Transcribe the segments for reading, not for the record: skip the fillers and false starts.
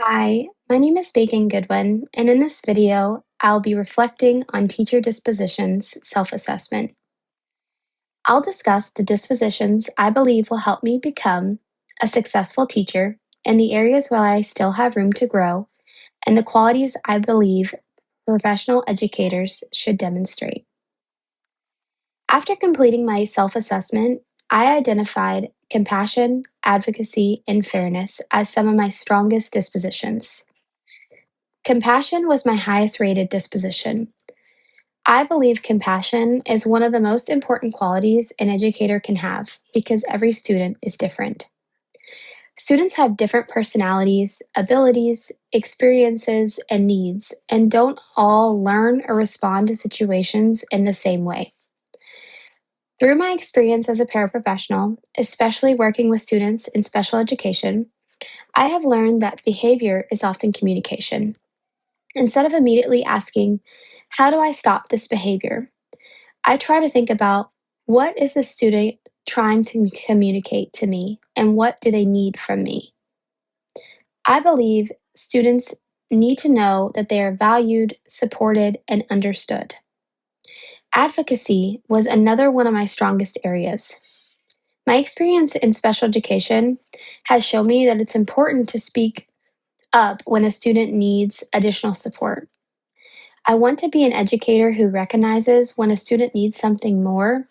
Hi, my name is Bacon Goodwin, and in this video, I'll be reflecting on teacher dispositions self-assessment. I'll discuss the dispositions I believe will help me become a successful teacher and the areas where I still have room to grow, and the qualities I believe professional educators should demonstrate. After completing my self-assessment, I identified compassion, advocacy, and fairness as some of my strongest dispositions. Compassion was my highest rated disposition. I believe compassion is one of the most important qualities an educator can have because every student is different. Students have different personalities, abilities, experiences, and needs, and don't all learn or respond to situations in the same way. Through my experience as a paraprofessional, especially working with students in special education, I have learned that behavior is often communication. Instead of immediately asking, how do I stop this behavior? I try to think about what is the student trying to communicate to me and what do they need from me? I believe students need to know that they are valued, supported, and understood. Advocacy was another one of my strongest areas. My experience in special education has shown me that it's important to speak up when a student needs additional support. I want to be an educator who recognizes when a student needs something more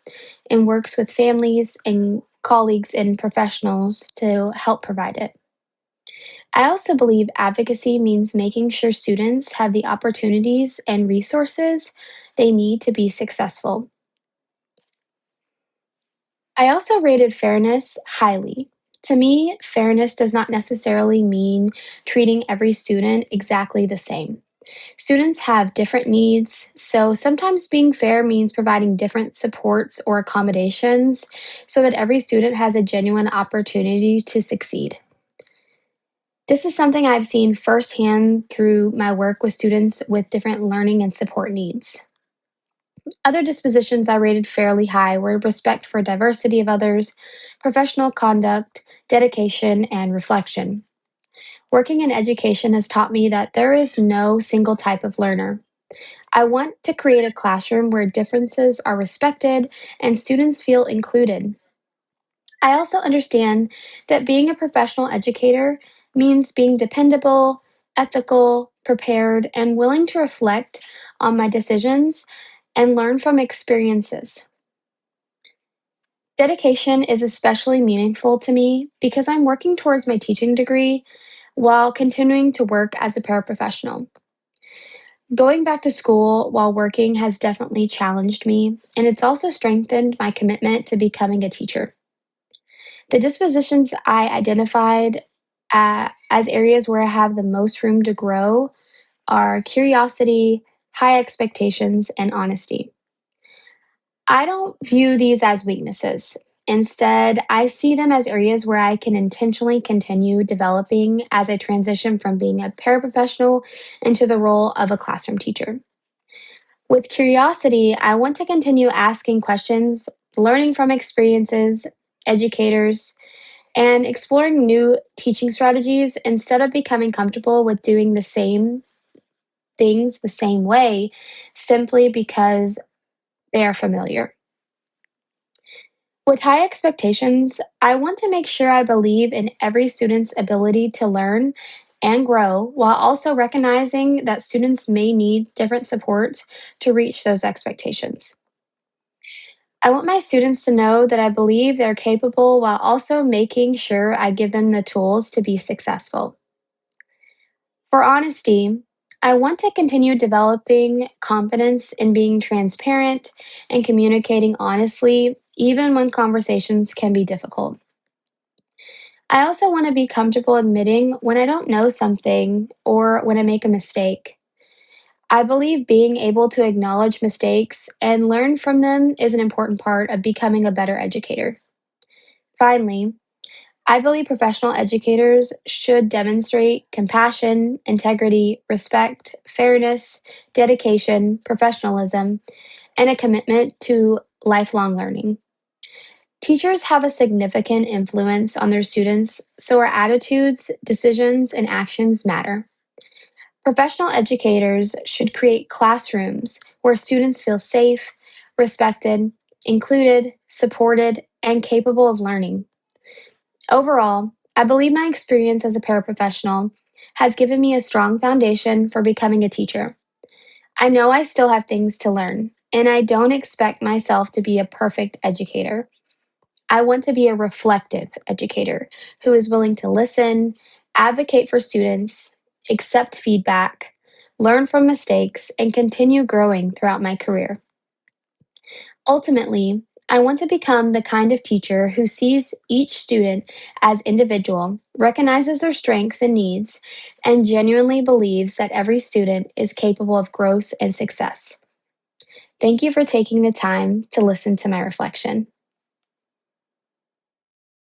and works with families and colleagues and professionals to help provide it. I also believe advocacy means making sure students have the opportunities and resources they need to be successful. I also rated fairness highly. To me, fairness does not necessarily mean treating every student exactly the same. Students have different needs, so sometimes being fair means providing different supports or accommodations so that every student has a genuine opportunity to succeed. This is something I've seen firsthand through my work with students with different learning and support needs. Other dispositions I rated fairly high were respect for diversity of others, professional conduct, dedication, and reflection. Working in education has taught me that there is no single type of learner. I want to create a classroom where differences are respected and students feel included. I also understand that being a professional educator means being dependable, ethical, prepared, and willing to reflect on my decisions and learn from experiences. Dedication is especially meaningful to me because I'm working towards my teaching degree while continuing to work as a paraprofessional. Going back to school while working has definitely challenged me, and it's also strengthened my commitment to becoming a teacher. The dispositions I identified as areas where I have the most room to grow are curiosity, high expectations, and honesty. I don't view these as weaknesses. Instead, I see them as areas where I can intentionally continue developing as I transition from being a paraprofessional into the role of a classroom teacher. With curiosity, I want to continue asking questions, learning from experiences, educators, and exploring new teaching strategies instead of becoming comfortable with doing the same things the same way simply because they are familiar. With high expectations, I want to make sure I believe in every student's ability to learn and grow while also recognizing that students may need different supports to reach those expectations. I want my students to know that I believe they're capable while also making sure I give them the tools to be successful. For honesty, I want to continue developing confidence in being transparent and communicating honestly, even when conversations can be difficult. I also want to be comfortable admitting when I don't know something or when I make a mistake. I believe being able to acknowledge mistakes and learn from them is an important part of becoming a better educator. Finally, I believe professional educators should demonstrate compassion, integrity, respect, fairness, dedication, professionalism, and a commitment to lifelong learning. Teachers have a significant influence on their students, so our attitudes, decisions, and actions matter. Professional educators should create classrooms where students feel safe, respected, included, supported, and capable of learning. Overall, I believe my experience as a paraprofessional has given me a strong foundation for becoming a teacher. I know I still have things to learn, and I don't expect myself to be a perfect educator. I want to be a reflective educator who is willing to listen, advocate for students, accept feedback, learn from mistakes, and continue growing throughout my career. Ultimately, I want to become the kind of teacher who sees each student as individual, recognizes their strengths and needs, and genuinely believes that every student is capable of growth and success. Thank you for taking the time to listen to my reflection.